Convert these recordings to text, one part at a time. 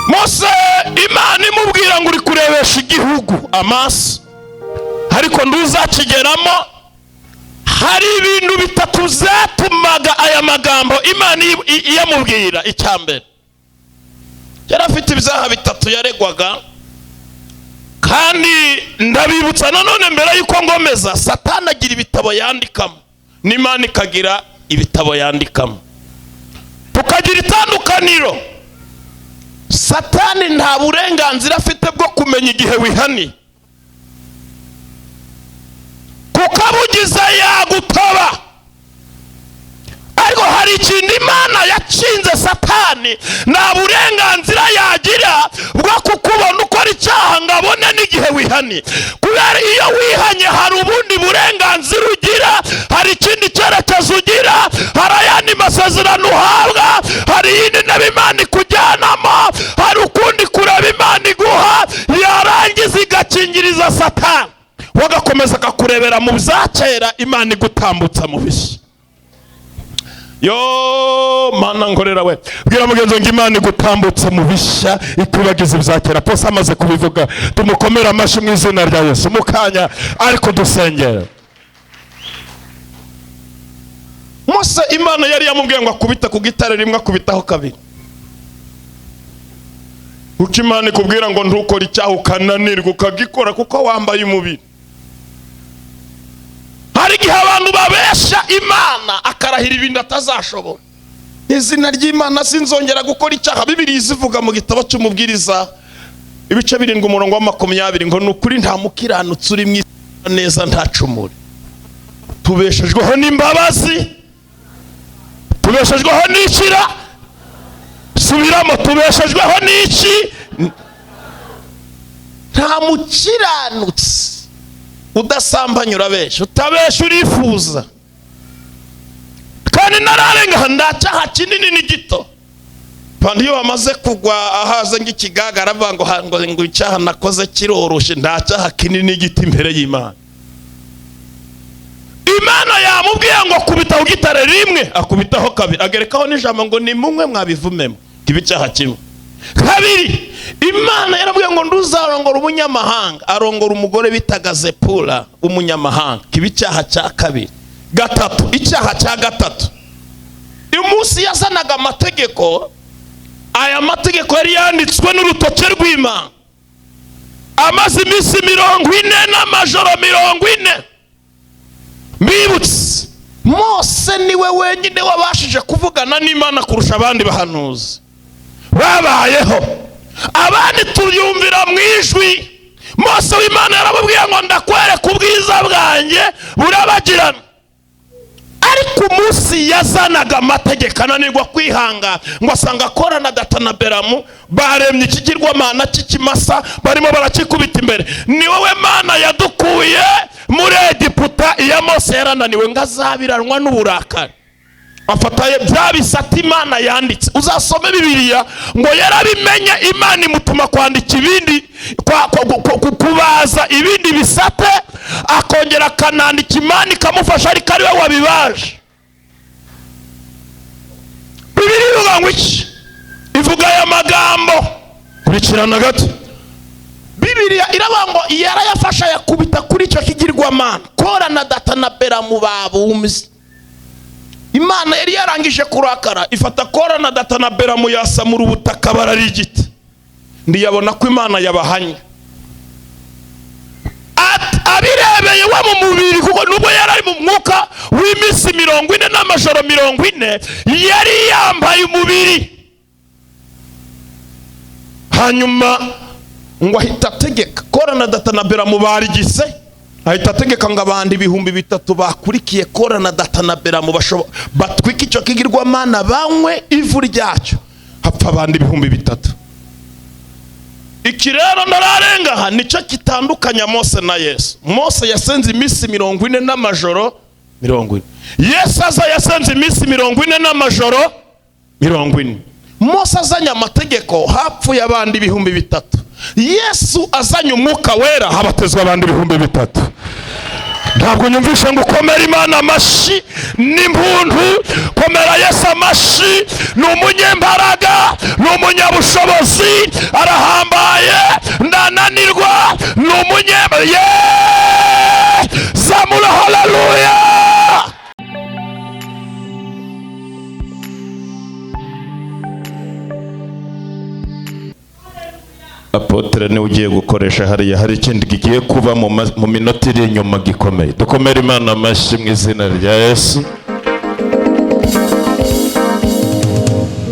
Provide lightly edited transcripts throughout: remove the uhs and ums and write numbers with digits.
Mose Imana imubwira ngo uri kurebesha igihugu amaso, ariko nduzakigeramo. Hari ibintu bitatu zatumaga aya magambo Imana iyamubwira. Icyambere, yari afite ibyaha bitatu yaregwaga, kandi ndabibutsa nanone mbere yuko ngomeza, Satani agira ibitabo yandikamo, n'Imana ikagira ibitabo yandikamo, tukagira itandukaniro. Satani nta burenganzira afite bwo kumenya igihe wihaniye, kuko abugiza yagutoba. Ariko hari ikindi Imana yacinze Satani, nta burenganzira yagira bwo kukubona ukora icyaha ngo abone n'igihe wihaniye. Kubera iyo wihanye hari ubundi burenganzira ugira, hari ikindi cyerekezo ugira, hari ayandi masezerano uhabwa, hari iyindi ntebe Imana ikujyanamo, hari ukundi kureba Imana iguha, yarangiza igakingiriza Satani, wagakomeza akakurebera mu byakera, Imana igutambutsa mu bishya. Yo mana ngorera we, bwira mugenzi ngo Imana igutambutse mu bishya, ikubagiza ibyakera. Pose amaze kubivuga, tumukomera amashyi mu izina rya Yesu. Mukanya ariko dusengera. Mose Imana yari yamubwiye ngo akubita ku gitare rimwe, akubitaho kabiri. Uko Imana ikubwira ngo ntukore icyaha ukananirwa ukagikora kuko wambaye umubiri. Hari igihe abantu babesha Imana akarahira ibintu atazashobora. Izina ry'Imana sinzongera gukora icyaha. Bibiliya izivuga mu gitabo cy'umubwiriza ibice 7 umurongo wa 20 ngo nukuri nta mukiranutsi uri mu neza ntacumure. Tubeshejweho n'imbabazi, tubeshejweho n'ikira. Subiramo, tubeshejweho n'iki? Nta mukiranutsi udasambanya urabesha, utabesha urifuza. Kandi nararenga ndacyaha kinini ni gito. Pandi yo bamaze kugwa ahaze ng'ikigaga aravuga ngo icyaha nakoze kiroroshe, ndacyaha kinini giti imbere y'Imana. Imana yamubwiye ngo akubita ku gitare rimwe, akubitaho kabiri, agerekaho n'ijambo ngo ni mumwe mwabivumemo kibicyaha kimwe. Kabiri, Imana yarabwiye ngo nduzarongora umunyamahanga, arongora umugore bitaga Zepura umunyamahanga, kibicyaha cya kabiri. Gatatu, icyaha cya gatatu, umunsi yazanaga amategeko, aya mategeko yari yanditswe n'urutoke rw'Imana, amaze iminsi 40 n'amajoro 40. Mbibutse, Mose niwe wenyine wabashije kuvugana n'Imana kurusha abandi bahanuzi babayeho. Abandi tuyumvira mu ijwi. Mose w'Imana yarababwiye ngo ndakwereka ubwiza bwanjye burabagirana. Ariko umunsi yazanaga amategeko ananirwa kwihanga, ngo asanga Kora na Datani Abiramu baremye ikigirwamana cy'ikimasa, barimo barakikubita imbere. Ni wowe Mana yadukuye muri Egiputa. Iya Mose yarananiwe ngo azabiranwa n'uburakari, afataye bya bisate Imana yanditse. Uzasome Bibiliya ngo yarabimenye, Imana imutuma kwandika ibindi, kubaza ibindi bisate, akongera akanandika, Imana ikamufasha ariko ari we wabibaje. Bibiliya ivuga ngo iki? Ivuga aya magambo, kurikirana gato. Bibiliya iravuga ngo yarayafasha yakubita kuri icyo kigirwamana, Kora na Datani Abiramu babumze. Imana yari yarangije kurakara, ifata Kora na Datani Abiramu yasamura ubutaka bararigita. Ndiyabona ko Imana yabahanye. Abirebeye wa mu mubiri, kuko nubwo yari ari mu mwuka w'iminsi 40 n'amajoro 40, yari yambaye umubiri. Hanyuma ngo ahita ategeka, Kora na Datani Abiramu barigise, ahita ategeka ngo abandi 3,000 bakurikiye Kora na Datani Abiramu batwika icyo kigirwamana, banywe ivu ryacyo, hapfa abandi 3,000. Iki rero ndararenga, nicyo kitandukanya Mose na Yesu. Mose yasenze iminsi 40 n'amajoro 40. Yesu aza yasenze iminsi 40 n'amajoro 40. Mose azanye amategeko, hapfuye abandi 3,000. Yesu azanye umwuka wera, habatezwa abandi 3,000. Ntabwo nyumvisha ngo ukomere Imana amashyi n'impundu. Komera Yesu amashyi. Ni umunyembaraga, ni umunyabushobozi, arahambaye, ndananirwa, ni umunyembaraga. Zamura haleluya. Apotre ni ugiye gukoresha hariya, hari ikindi gigiye kuba mu minota iri inyuma gikomeye. Dukomere Imana amashyi mu izina rya Yesu.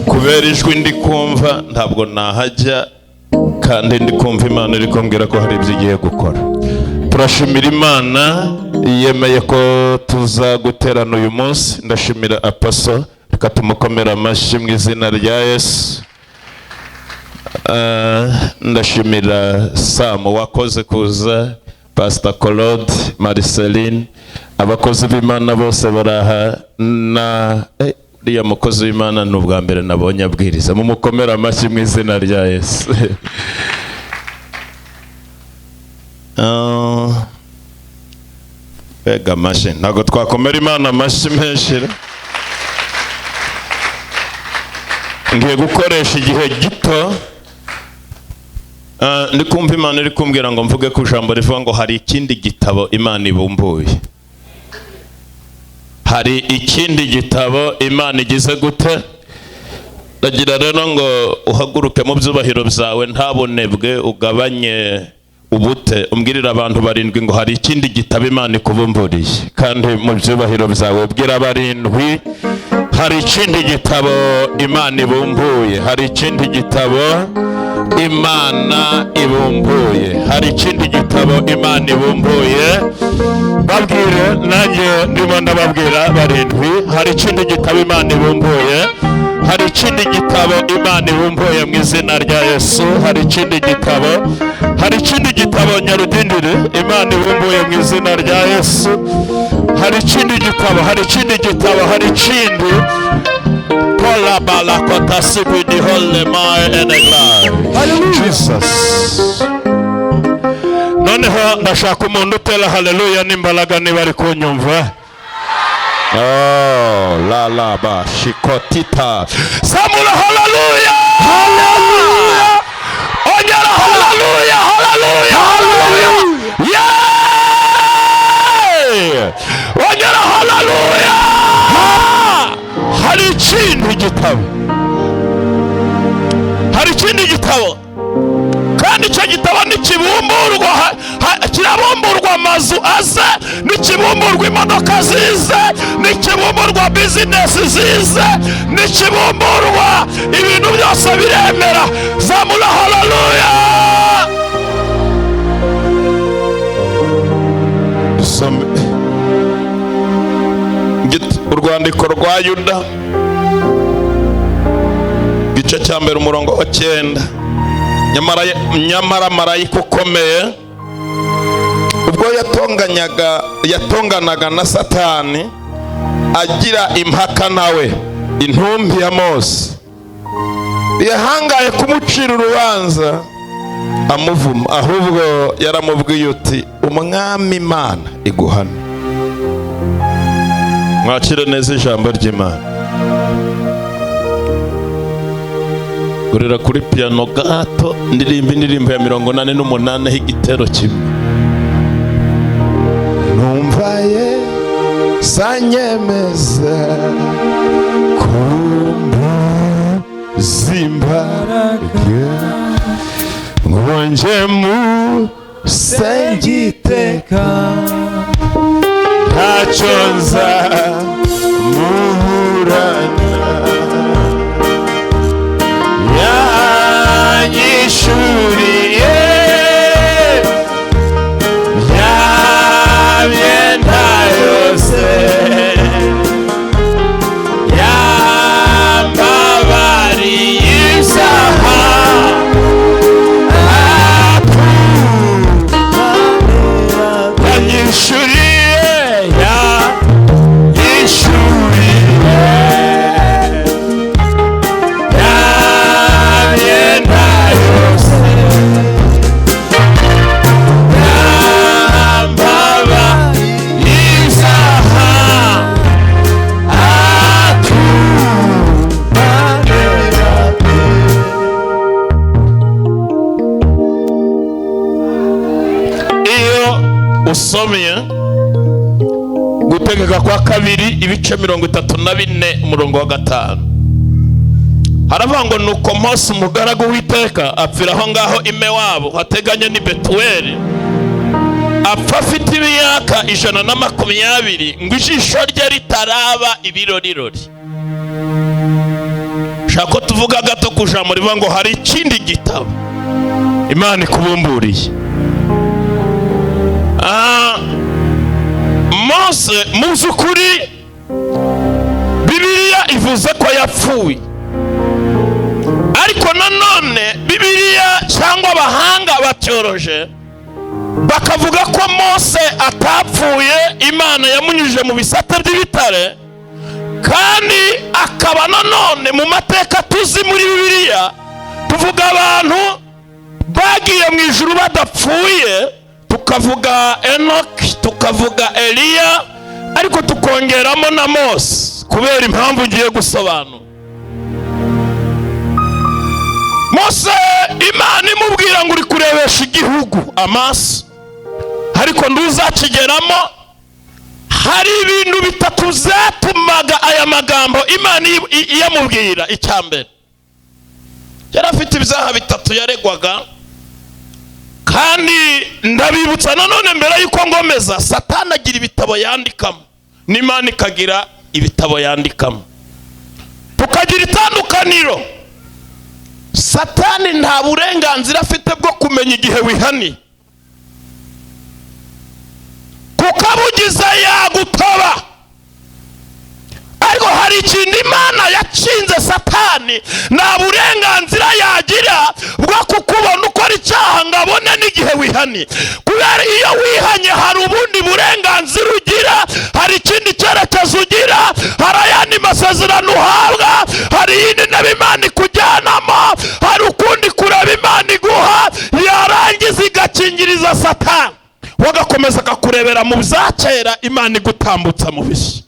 Kubera ijwi ndi kumva ntabwo nahajya, kandi ndi kumva Imana iri kumbwira ko hari ibyo igiye gukora. Turashimira Imana yemeye ko tuza guterana uyu munsi. Ndashimira Appostle, reka tumukomere amashyi mu izina rya Yesu. Ndashimira Sam wakoze kuza, Pastor Claude, Marceline, abakozi b'Imana bose baraha. Na uriya mukozi w'Imana ni ubwa mbere nabonye abwiriza. Mumukomere amashyi mu izina rya Yesu. Bega amashyi, ntabwo twakomera Imana amashyi menshi. Ngiye gukoresha igihe gito. Ndi kumva Imana iri kumbwira ngo mvuge ku ijambo rivuga ngo hari ikindi gitabo Imana ibumbuye. Hari ikindi gitabo Imana igize gute? Ndagira rero ngo uhaguruke mu byubahiro byawe, ntabonebwe, ugabanye ubute, umbwirira abantu barindwi ngo hari ikindi gitabo Imana ikubumburiye. Kandi mu byubahiro byawe ubwira barindwi, hari ikindi gitabo Imana ibumbuye. Hari ikindi gitabo Imana ibumbuye. Hari ikindi gitabo Imana ibumbuye. Babwire nanjye ndimo ndababwira barindwi, hari ikindi gitabo Imana ibumbuye. Hari ikindi gitabo Imana ibumbuye mu izina rya Yesu. Hari ikindi gitabo, hari ikindi gitabo nyarudindiri Imana ibumbuye mu izina rya Yesu. Hari ikindi gitabo, hari ikindi gitabo, hari ikindi. Kola bala kota sibi di holy my enegla. Jesus. Noneho ndashaka umuntu utera haleluya n'imbaraga niba ari kunyumva. Oh la la ba shikotita. Samula haleluya. Haleluya. Onyera haleluya, haleluya, haleluya. Yeah. Onyera haleluya. Hari ikindi gitabo, hari ikindi gitabo, kandi icyo gitabo nikibumburwa, kirabumburwa amazu aze, nikibumburwa imodoka zize, nikibumburwa bizinesi zize, nikibumburwa ibintu byose biremera. Zamura haleluya. Urwandiko rwa Yuda gice cya mbere umurongo wa 9. Nyamara marayika ukomeye ubwo yatonganaga na Satani agira impaka nawe, intumbi ya Mose yahangaye kumucira urubanza amuvuma, ahubwo yaramubwiye uti umwami Imana iguhana. Mwakire neza ijambo ry'Imana. Gurira kuri piano gato ndirimba indirimbo ya 88 h'igitero kimwe. Numvaye sanyemeza kumbuzimbaraga ngonje mu sengiteka ntacyo nza muhurana yanyishuriye yamyenda yose yambabariye ibyaha yanyishuriye yanyishuriye usomye gutegeka kwa kabiri ibice 34 umurongo wa 5 haravuga ngo nuko Mose umugaragu w'Iteka apfira aho ngaho Imewabo hateganye ni Betuweli, apfa afite imyaka 120 ngo ijisho rye ritaraba ibirorirori. Shako tuvuga gato kujambo rivuga ngo hari ikindi gitabo Imana ikubumburiye. Mose muzukuri Bibiliya ivuze ko yapfuye, ariko nanone Bibiliya cyangwa abahanga bacyoroje bakavuga ko Mose atapfuye, Imana yamunyujije mu bisate by'ibitare, kandi akaba nanone mu mateka tuzi muri Bibiliya tuvuga abantu bagiye mu ijuru badapfuye, tukavuga Enoki, tukavuga Eliya, ariko tukongeramo na Mose kubera impamvu ngiye gusobanura. Mose Imana imubwira ngo uri kurebesha igihugu amaso, ariko nduzakigeramo. Hari ibintu bitatu zatumaga aya magambo Imana iyamubwira. Icyambere, yari afite ibyaha bitatu yaregwaga, kandi ndabibutsa nanone mbere yuko ngomeza, Satani agira ibitabo yandikamo n'Imana ikagira ibitabo yandikamo, tukagira itandukaniro. Satani nta burenganzira afite bwo kumenya igihe wihani, kuko abugize yagutoba. Ariko hari ikintu Imana yacinze Satani, nta burenganzira yagira bwo kukubona ukora icyaha ngo abone n'igihe wihani. Kubera iyo wihanye hari ubundi burenganzira ugira, hari ikindi cyerekezo ugira, hari ayandi masezerano uhabwa, hari iyindi ntebe Imana ikujyanamo, hari ukundi kureba Imana iguha, yarangiza igakingiriza Satani, wagakomeza akakurebera mu byakera, Imana igutambutsa mu bishya.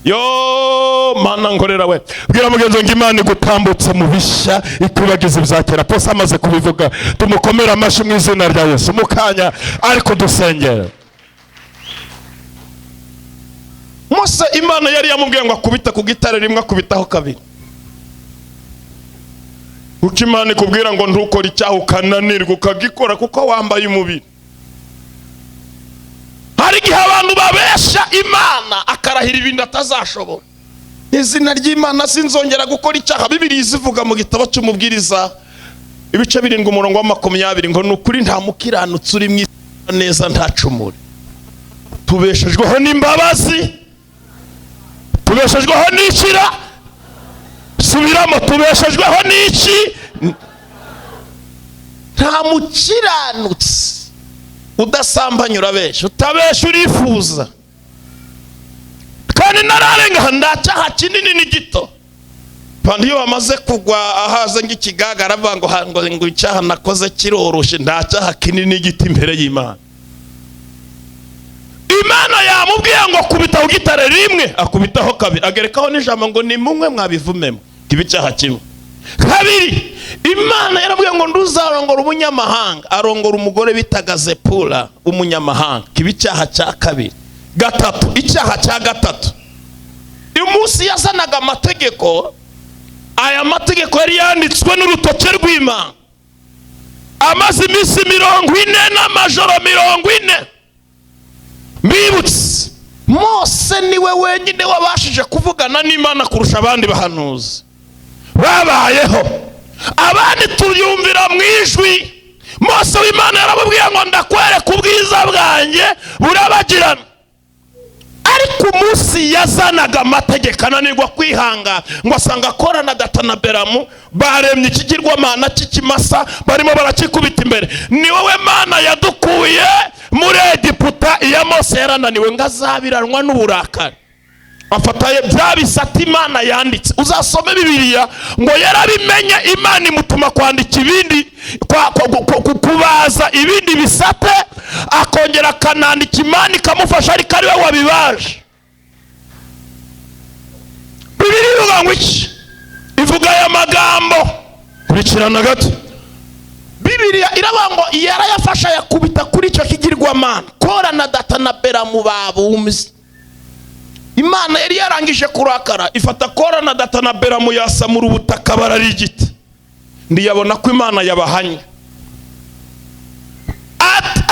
Yo mana ngorera we, bwira mugenzi ngo Imana igutambutse mu bishya, ikubagiza ibyakera. Pose amaze kubivuga, tumukomera amashyi mu izina rya Yesu. Mukanya ariko dusengera. Mose Imana yari yamubwiye ngo akubita ku gitare rimwe, akubitaho kabiri. Uko Imana ikubwira ngo ntukore icyaha ukananirwa ukagikora kuko wambaye umubiri. Hari igihe abantu babesha Imana akarahira ibintu atazashobora. Izina ry'Imana sinzongera gukora icyaha. Bibiliya izivuga mu gitabo cy'umubwiriza ibice 7 umurongo wa 20 ngo nukuri nta mukiranutsi uri mu neza ntacumure. Tubeshejweho n'imbabazi, tubeshejweho n'ikira, subiramo, tubeshejweho n'iki? Nta mukiranutsi udasambanya urabesha, utabesha urifuza. Kandi nararenga ndacyaha kinini ni gito. Pandi iyo bamaze kugwa ahaza ng'ikigaga aravuga ngo icyaha nakoze kiroroshe, ndacyaha kinini gito imbere y'Imana. Imana yamubwiye ngo kubitaho gitare rimwe, akubitaho kabiri, agerekaho n'ijambo ngo ni mumwe mwabivumemo kibi cyaha kimwe. Kabiri, Imana yarabwiye ngo nduzarongora umunyamahanga, arongora umugore bitaga Zepura umunyamahanga, kibi cyaha cya kabiri. Gatatu, icyaha cya gatatu, umunsi yazanaga amategeko, aya mategeko yari yanditswe n'urutoke rw'Imana, amaze iminsi 40 n'amajoro 40. Mbibutse Mose niwe wenyine wabashije kuvugana n'Imana kurusha abandi bahanuzi babayeho. Abandi tuyumvira mu ijwi. Mose w'Imana yarababwiye ngo ndakwereka ubwiza bwanjye burabagirana. Ariko umunsi yazanaga amategeko ananirwa kwihanga, ngo asanga Kora na Datani na Abiramu baremye ikigirwamana cy'ikimasa barimo barakikubita imbere. Ni wowe Mana yadukuye muri Egiputa. Iya Mose yarananiwe ngo azabiranwa n'uburakari, afataye bya bisate Imana yanditse. Uzasome Bibiliya ngo yarabimenye, Imana imutuma kwandika ibindi, kubaza ibindi bisate, akongera akanandika, Imana ikamufasha ariko ari we wabibaje. Bibiliya ivuga ngo iki? Ivuga aya magambo, kurikirana gato. Bibiliya Bibiliya irabango yarayafasha yakubita kuri icyo kigirwamana Kora na Datani na Abiramu babumze. Imana yari yarangije kurakara ifata Kora na Datani na Abiramu yasamura ubutaka bararigita. Ndiyabona ko Imana yabahanye.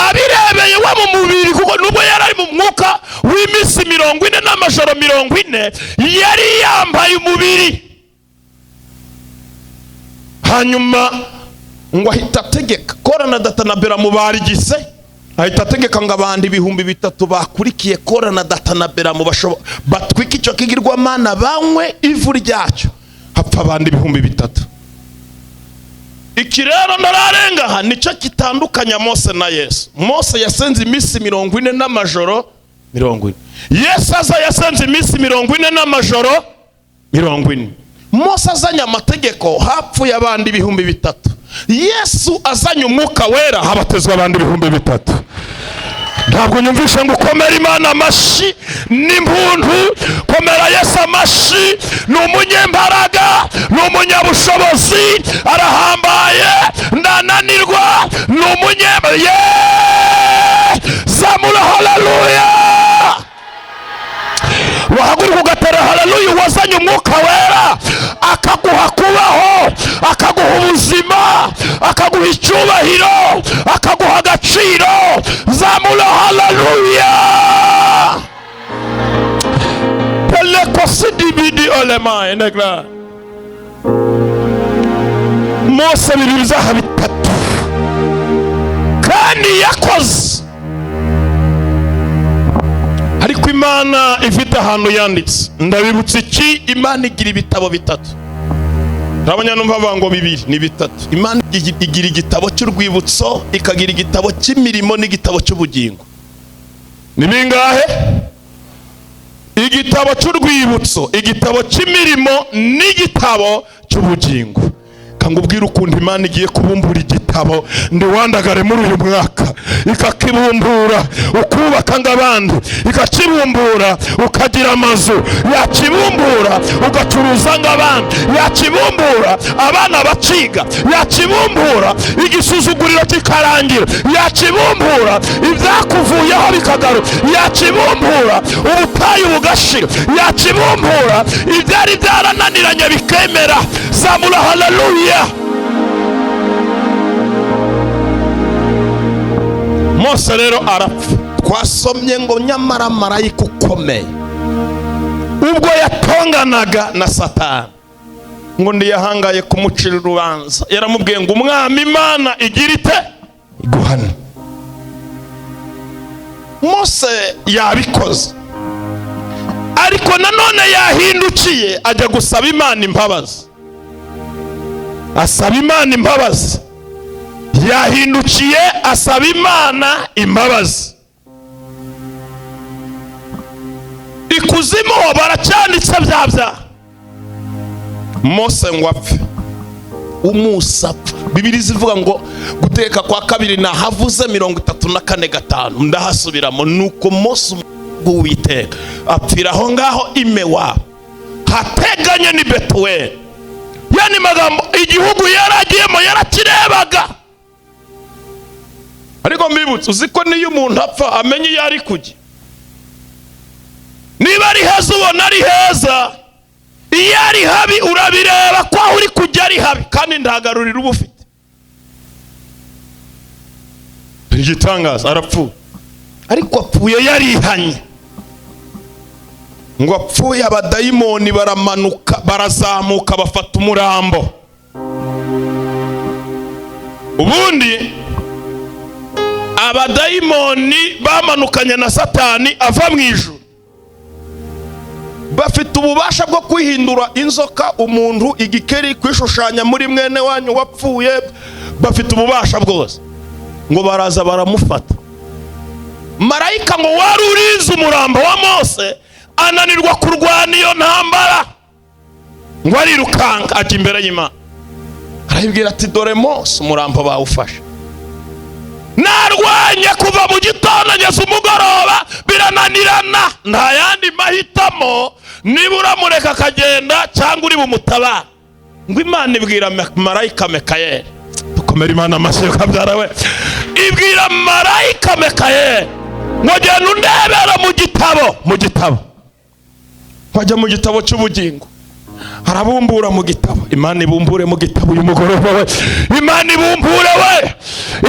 Abirebeye wa mu mubiri kuko nubwo yarari mu mwuka w'iminsi 40 n'amajoro 40 yari yambaye umubiri. Hanyuma ngo ahita ategeka Kora na Datani na Abiramu barigise, ahita ategeka ngo abandi 3,000 bakurikiye Kora na Datani na Abiramu batwika icyo kigirwamana banywe ivu ryacyo, hapfa abandi 3,000. Iki rero ndararengaha nicyo kitandukanya Mose na Yesu. Mose yasenze iminsi 40 n'amajoro 40. Yesu aza yasenze iminsi 40 n'amajoro 40. Mose azanye amategeko hapfuye abandi 3,000. Yesu azanye umwuka wera habatezwa abandi 3,000. Ntabwo nyumvisha ngo komera Imana amashi n'impundu. Komera Yesu amashi, ni umunyembaraga, ni umunyabushobozi, arahambaye, ndananirwa, ni umunyembaraga. Zamura haleluya. Wahaguruka ugatera haleluya. Wazanye umwuka wera akaguha kubaho, akaguha ubuzima, akaguha icyubahiro, akaguha agaciro. Zamura haleluya. Pelekosidi olema enegla. Mose bibizaha bitatu kandi yakoze. Ariko Imana ifite ahantu yanditse. Ndabibutse iki? Imana igira ibitabo bitatu. Abanyanumva bango bibiri ni bitatu. Imana igira igitabo cy'urwibutso, ikagira igitabo cy'imirimo n'igitabo cy'ubugingo. Ni bingahe? Igitabo cy'urwibutso, igitabo cy'imirimo n'igitabo cy'ubugingo. Kangubwira ukuntu Imana igiye kubumbura igitabo ndi wandagare muri uyu mwaka, ikakibumbura ukubaka ngabandi, ikakibumbura ukagira amazu, yakibumbura ugacuruza ngabandi, yakibumbura abana baciga, yakibumbura igisuzuguriro kikarangira, yakibumbura ibyakuvuyeho bikagaru, yakibumbura ubutayu bugashira, yakibumbura ibyari byarananiranye bikemera. Zamura haleluya. Mose rero arapfa. Twasomye ngo nyamara marayika ukomeye ubwo yatonganaga na Satani ngo ndiyahangaye kumucira urubanza, yaramubwiye ngo umwami Imana igira ite iguhana. Mose yabikoze, ariko nanone yahindukiye ajya gusaba Imana imbabazi. Asaba Imana imbabazi, yahindukiye asaba Imana imbabazi. Ikuzimu baracyanditse bya Mose ngo apfe, umusapfa. Bibiliya zivuga ngo guteka kwa kabiri nahavuze 34:5 ndahasubiramo. Nuko Mose Uwiteka apfira aho ngaho Imewa hateganye ni Betuweli. Yani magambo igihugu yaragiyemo yarakirebaga. Ariko mbibutse uziko niyo umuntu apfa amenye yari kujya. Niba ari heza ubona ari heza, iyo ari habi urabireba ko uri kujya ari habi kandi ndagarurira uba ufite. Igitangaza arapfuye, ariko apfuye yarihanye. Ngo apfuye abadayimoni baramanuka barazamuka bafata umurambo. Ubundi abadayimoni bamanukanye na Satani ava mu ijuru, bafite ububasha bwo kwihindura inzoka, umuntu, igikeri, kwishushanya muri mwene wanyu wapfuye. Bafite ububasha bwose. Ngo baraza baramufata. Marayika ngo wari urinze umurambo wa Mose ananirwa kurwana iyo ntambara, ngo arirukanga ajya imbere y'Imana. Arabibwira ati dore Mose umurambo bawufashe, narwanye kuva mu gitondo ngeze umugoroba birananirana, nta yandi mahitamo, nibura mureka akagenda cyangwa uri bumutabara. Ngo Imana ibwira marayika Mikayeli, komera Imana amashyi kabyara we. Ibwira marayika Mikaeli ngo genda undebera mu gitabo wajya mu gitabo cy'ubugingo. Arabumbura mu gitabo. Imana ibumbure mu gitabo uyu mugoroba we. Imana ibumbure we.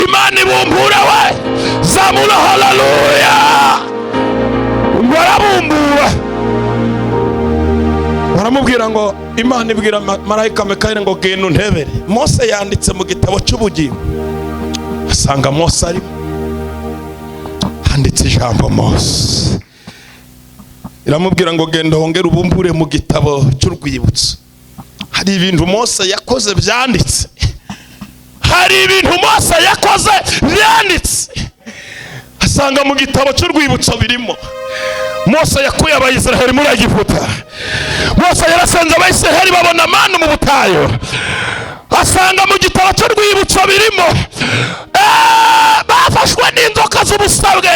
Imana ibumbure we. Zamura haleluya. Barabumbura. Baramubwira ngo Imana ibwira marayika Mikaeli ngo genda untebere. Mose yanditse mu gitabo cy'ubugingo. Asanga Mose ari handitse ijambo Mose. Iramubwira ngo genda hongera ubumbure mu gitabo cy'urwibutso. Hari ibintu Mose yakoze byanditse. Hari ibintu Mose yakoze byanditse. Asanga mu gitabo cy'urwibutso birimo. Mose yakuye Abayisiraheli muri Egiputa. Mose yarasenze Abayisiraheli babona manu mu butayu. Asanga mu gitabo cy'urwibutso birimo. Bafashwe n'inzoka z'ubusabwe.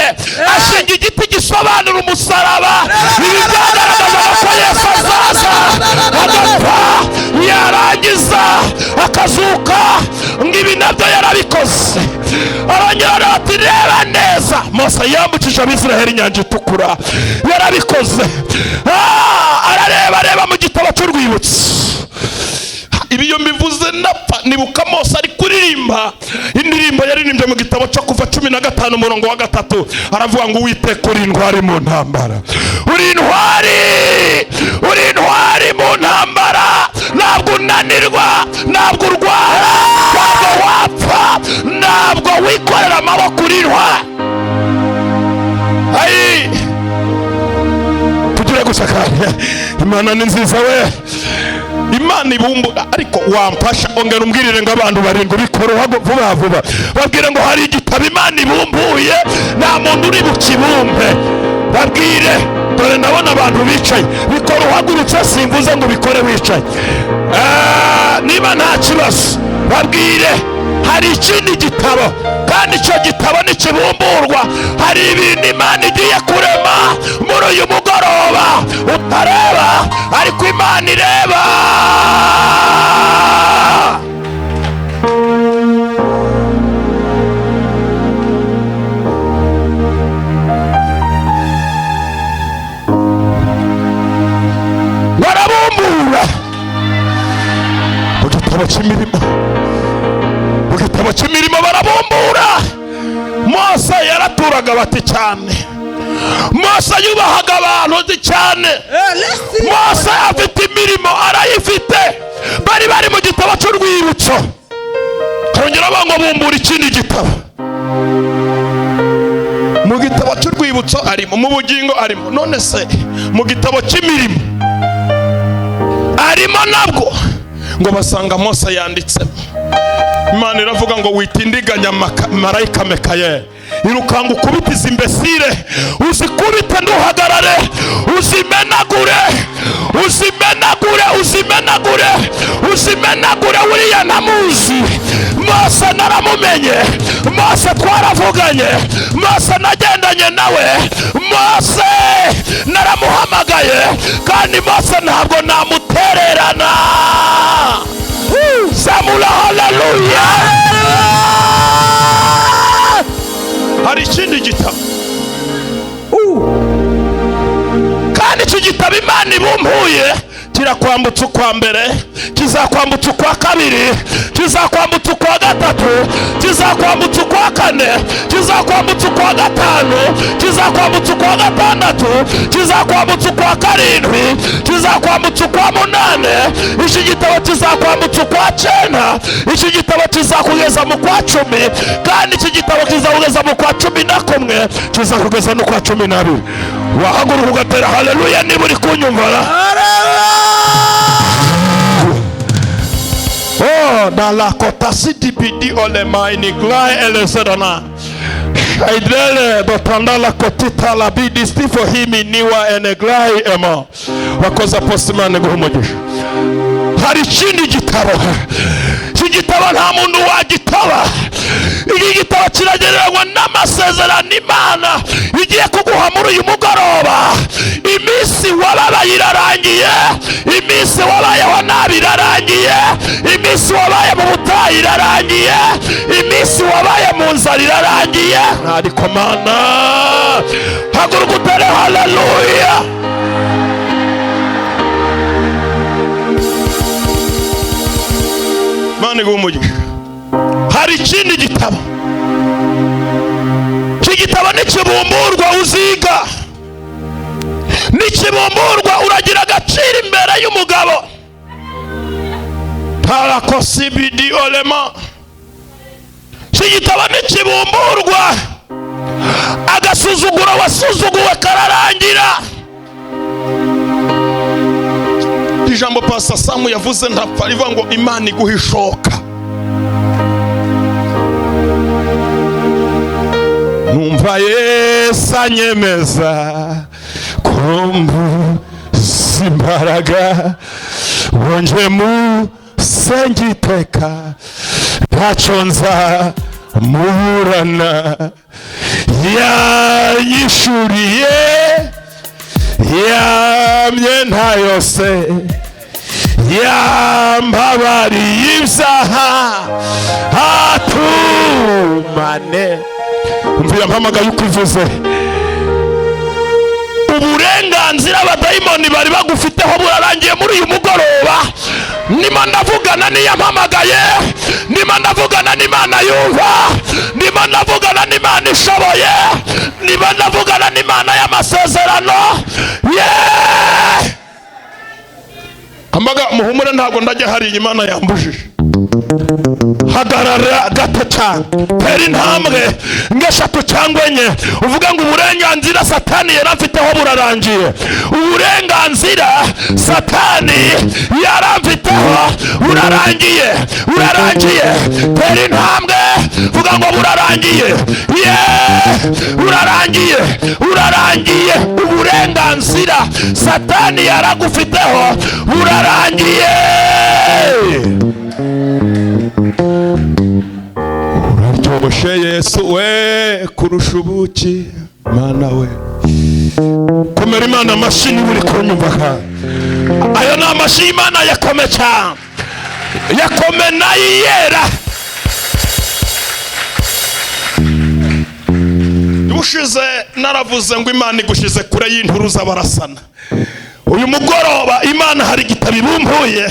Ashinga igiti gisobanura umusaraba. Ibi byagaragazaga ko Yesu azaza agapfa yarangiza akazuka. Ngibi nabyo yarabikoze. Arongera ati reba neza. Mose yambukije Abisiraheli inyanja itukura. Yarabikoze. Arareba mu gitabo cy'urwibutso. Ibi iyo mbivuze napfa nibuka Mose ari kuririmba indirimbo yaririmbye mu gitabo cyo kuva 15 umurongo wa 3. Aravuga ngo Uwiteka uri intwari mu ntambara. Uri intwari mu ntambara. Ntabwo unanirwa, ntabwo urwara, ntabwo wapfa, ntabwo wikorera amaboko. Uri intwari. Ayi tugire gushakanya. Imana ni nziza we. Imana ibumbura. Ariko wamfasha ongera umbwirire ngo abantu barindwi bikora vuba babwire ngo hari igitabo Imana ibumbuye nta muntu uri bukibumbe. Babwire dore ndabona abantu bicaye. Bikora uhagurutse simvuze ngo bikore wicaye. Niba nta kibazo babwire hari ikindi gitabo kandi icyo gitabo nikibumburwa hari ibintu Imana igiye kurema muri uyu mugoroba utareba ariko Imana ireba. Barabumbura mu gitabo cy'imirimo. Mu gitabo cy'imirimo barabumbura. Mose yaraturaga bati cyane. Mose yubahaga abantu cyane. Mose afite imirimo arayifite. Bari mu gitabo cy'urwibutso. Kongera bango bumbura ikindi gitabo. Mu gitabo cy'urwibutso arimo, mu bugingo arimo. None se mu gitabo cy'imirimo arimo nabwo ngo basanga Mose yanditsemo. Imana iravuga ngo witindiganya marayika Mikaeli. Irukanga ukubitiza imbesire. Uzikubite nduhagarare. Uzimenagure uriya namuzi. Mose naramumenye. Mose twaravuganye. Mose nagendanye nawe. Mose naramuhamagaye. Kandi Mose ntabwo namutererana. Zamula haleluya. Hari ikindi gitabo. Kandi icyo gitabo Imana ibumbuye kirakwambutsa ukwa mbere, kizakwambutsa ukwa kabiri, kizakwambutsa ukwa gatatu, kizakwambutsa ukwa kane, kizakwambutsa ukwa gatanu, kizakwambutsa ukwa gatandatu, kizakwambutsa ukwa karindwi, kizakwambutsa ukwa munane. Iki gitabo kizakwambutsa ukwa 9. Iki gitabo kizakugeza mu kwa 10. Kandi iki gitabo kizakugeza mu kwa 11, kizakugeza no kwa 12. Wahaguruka ugatera haleluya niba uri kunyumvara. Oh, dans la cotacité bidi olema iniglai elesedana. Aidele dotanda la kotita la bidi stifo himi niwa eneglai ema. Wakoza postimane guhumugisha. Hari ikindi gitabo. Iki gitabo nta muntu wagitaba. Iki gitabo kiragereranywa amasezerano Imana igiye kuguha muri uyu mugoroba. Iminsi wababaye irarangiye, iminsi wabayeho nabi irarangiye, iminsi wabaye mu butayu irarangiye, iminsi wabaye mu nzara irarangiye. Ariko Mana, haguruka utere haleluya. Mana iguhe umugisha. Hari ikindi gitabo, iki gitabo nikibumburwa uziga, nikibumburwa uragira agaciro imbere y'umugabo. Tarakosibidi olema. Iki gitabo nikibumburwa agasuzuguro wasuzuguwe kararangira. Ijambo Pastor Samu yavuze ntapfa rivuga ngo Imana iguhishoka. Numva Yesu anyemeza kumbu simbaraga wonje mu sengiteka ntacyo nza muburana yanyishuriye yamye nta yose yambabariye ibyaha atumane. Umvira mpamagaye uko ivuze. Uburenganzira abadayimoni bari bagufiteho burarangiye muri uyu mugoroba. Nima ndavugana n'iyampamagaye, nima ndavugana n'Imana yumva, nima ndavugana n'Imana ishoboye, nima ndavugana n'Imana y'amasezerano. Amaga muhumure ntabwo ndajya hari Imana yambujije. Hagarara gato cyane, tera intambwe ngeshatu cyangwa enye, uvuga ngo uburenganzira Satani yaramfiteho burarangiye. Uburenganzira Satani yaramfiteho burarangiye, burarangiye. Tera intambwe, vuga ngo burarangiye, burarangiye, burarangiye. Uburenganzira Satani yaragufiteho burarangiye. Uraryoshe Yesu we kurusha ubuki. Mana we, komera Imana amashyi uri kunyumva. Ayo ni amashyi Imana yakome cyane, yakome nayiyera. Ushize naravuze ngo Imana igushize kure y'inturuza barasana. Uyu mugoroba Imana hari igitabo ibumbuye,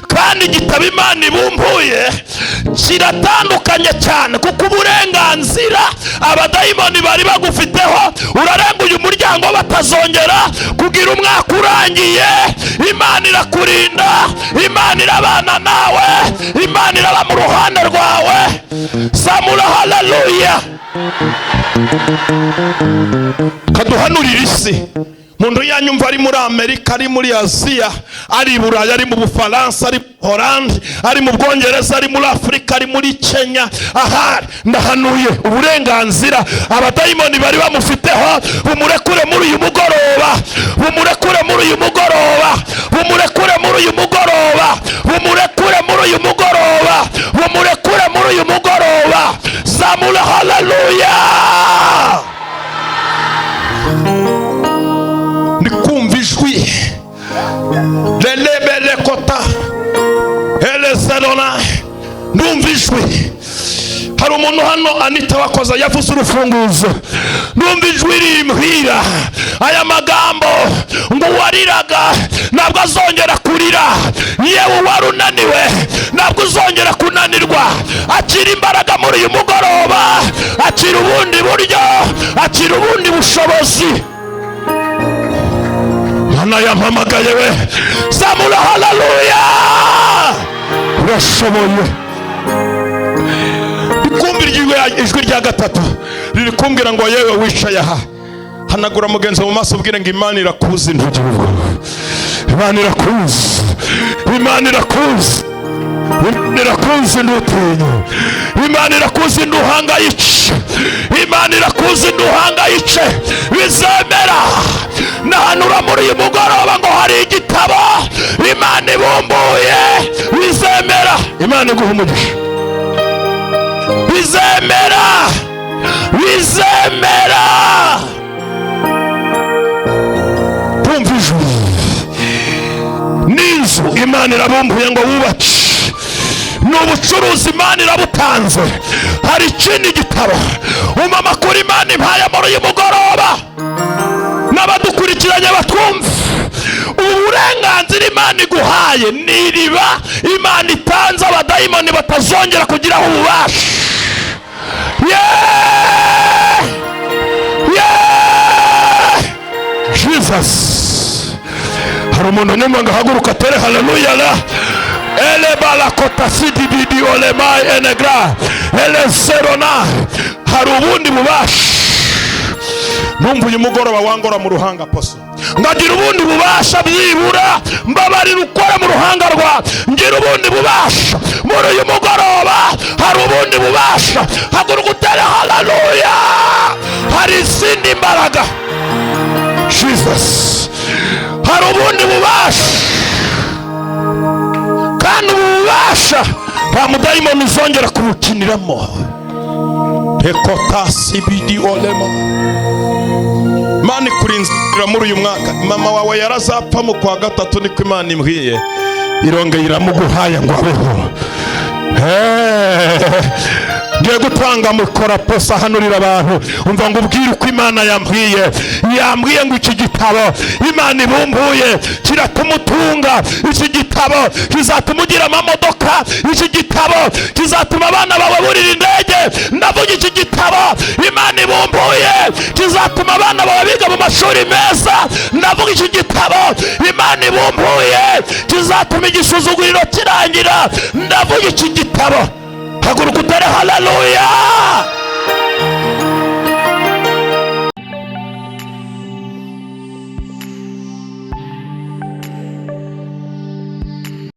kandi igitabo Imana ibumbuye kiratandukanye cyane, kuko uburenganzira abadayimoni bari bagufiteho urarenga uyu muryango batazongera kugira umwaka urangiye. Imana irakurinda, Imana irabana nawe, Imana iraba mu ruhande rwawe. Samura haleluya. Kaduhanurira isi. Muntu yanyumva ari muri Amerika, ari muri Aziya, ari Buraya, ari mu Bufaransa, ari Holande, ari mu Bwongereza, ari muri Afrika, ari muri Kenya. Aha ndahanuye uburenganzira abadayimoni bari bamufiteho bumurekure muri uyu mugoroba, bumurekure muri uyu mugoroba, bumurekure muri uyu mugoroba, bumurekure muri uyu mugoroba, bumurekure muri uyu mugoroba. Zamura haleluya. Ndikumva ijwi lelebele kota elezerona. Ndumva ijwi. Hari umuntu hano Anita wakoza yavuze urufunguzo. Ndumva ijwi rimbwira aya magambo ngo wariraga ntabwo azongera kurira, yewe warunaniwe ntabwo uzongera kunanirwa. Akira imbaraga muri uyu mugoroba, akira ubundi buryo, akira ubundi bushobozi. Mana yampamagaye we. Zamura haleluya. Urashoboye. Ndikumvira ijwi rya gatatu riri kumbwira ngo yewe wicaye aha, hanagura mugenzi mu maso ubwire ngo Imana irakuzi ntugihugu. Imana irakuzi, Imana irakuzi, Imana irakuzi ntutinye, Imana irakuzi ntuhangayike, Imana irakuzi ntuhangayike. Bizemera. Nahanura muri uyu mugoroba ngo hari igitabo Imana ibumbuye. Bizemera. Imana iguhe umugisha. Bizemera. bizemera. Tumva ijuru n'inzu Imana irabumbuye ngo wubake, n'ubucuruzi Imana irabutanze. Hari ikindi gitabo umama kuri Imana impaye muri uyu mugoroba, n'abadukurikiranye batwumva. Uburenganzira Imana iguhaye ni iriba Imana itanze abadayimoni batazongera kugiraho ububasha. Jesus, hari umuntu nimwe ngo haguruka tere haleluya la ele balakota sidi bidio le mai enegra ele serona. Hari ubundi bubasha. Numva uyu mugoroba wangora mu ruhanga Apostle, ngagira ubundi bubasha byibura mbabarira ukora mu ruhanga rwa. Ngira ubundi bubasha muri uyu mugoroba, hari ubundi bubasha. Haguruka utere haleluya. Hari izindi mbaraga Jesus, hari ubundi bubasha, kandi ububasha nta mudayimoni uzongera kubukiniramo. Ekotasi bidi olema. Imana ikurinzira muri uyu mwaka. Mama wawe yarazapfa mu kwa gatatu, niko Imana imbwiye, irongeye iramuguhaye ngo abeho. Ngiye gutanga mukora posa hanurira abantu, umva ngo ubwire uko Imana yambwiye ngo iki gitabo Imana ibumbuye kiratumutunga. Iki gitabo kizatuma ugira amamodoka. Iki gitabo kizatuma abana bawe burira indege. Ndavuga iki gitabo Imana ibumbuye kizatuma abana bawe biga mu mashuri meza. Ndavuga iki gitabo Imana ibumbuye kizatuma igisuzuguriro kirangira. Ndavuga iki gitabo. Haguruka utere haleluya.